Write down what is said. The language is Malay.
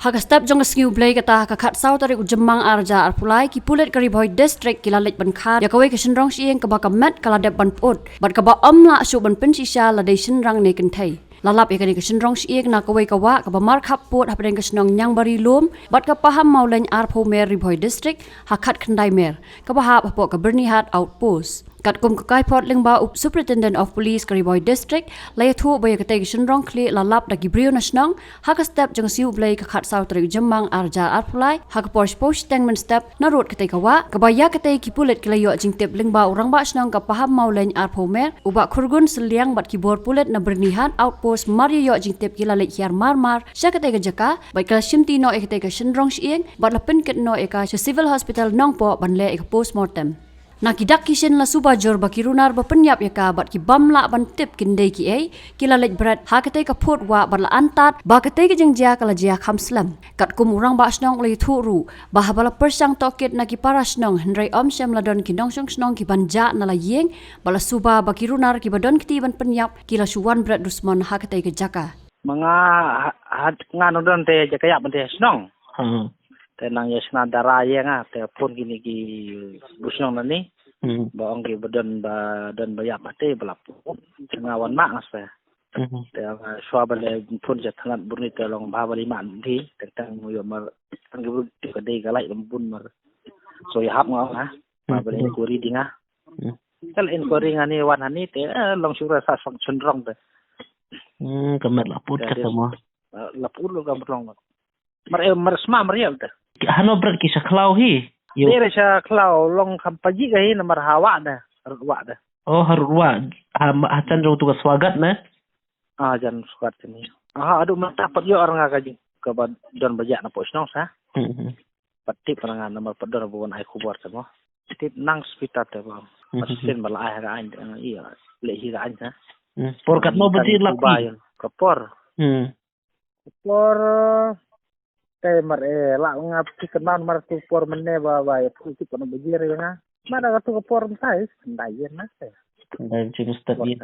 Hak step jong skiu blay kata kakat sau tarik ujemang arja arpulai ki pulet kari boy district kilalit ban khat ya kawai kesenrong sieng ka bakamet kala dep ban pot bat ka ba la su ban pensisha la dei senrang ne kentai lalap ya kani kesenrong sieng na kawai kawa ka ba mar khap pot hapden kesenong nyang bari lom bat ka paham mauleng arpo mer riboy district hakat khandai mer ka ba hap po ka bernihat outpost kat kum kai pot lengba up superintendent of police kariboy district lay thu bay ka te senrong kli lalap da gibrio nasnong hak step jong siu blay ka khat sau tarik jemang arja arpulai hak posh tengmen step na road ka te kawa ka ba ya ka te ki pulet kilayo jingtep lengba urang ba snong ka paham mauleng arpo mer uba khurgun seliang bat kibor pulet na bernihat outpost mario jingtep kilalik hiar marmar sya ka te ka jaka bai ka simti no e ka te ka senrong sieng bat lapen ket no e ka civil hospital nongpo ban le e ka postmortem Nakidak kishen la suba jor bakirunar bapenyap ya ka bat ki bamla ban tip kindai ki ai kilalet berat hakate ka phot wa bat la antat bakate ki jengjia kala jia khamslam kat kum urang ba snong le thuru bahabala persang toket na ki parasnong hendrai om syam ladon ki nong snong ki banja na la yeng bala suba bakirunar ki badon kiti ban penyap kila suwan berat dusmon hakate ke jaka mga ngano don te jakaya ban te snong te nang ya sna dara ye nga te pun gini ki busnong nani ba ong ki badan ba dan ba ya pate belapu ngawan mak ngaspe te swa bale pun ja thangat burni te long ba bali man thi tang mu yo mar ang ki bu ka dei ka lai bun mar so ya hap ngau ha ba bali ku ri dinga kal in ko ringa ni wan ani te long sura sa sang chunrong te kamet laput kata mo laput lo kam rong mar sma mar yel te hano berat kisah klau hi Dia sa klau long kampaji kai nomor hawa dah, harwa dah. Oh harwa acan jong tugas swagat na Jan swagat ni. Aduh mata pat yo orang ngaji ke don bajak na posnong sa. Pati perangan nomor pedon bukan ai kubur semua. Tip nang hospital te ba. Mesin bala ai ga an iya le hi ga an sa. Por kat no beti laki. Kapor. Kapor te mar la ngap kenal mar tu por menne ba ya pu ti kono bejir ya na mana ka tu por sai ndai na te dan jenis tadi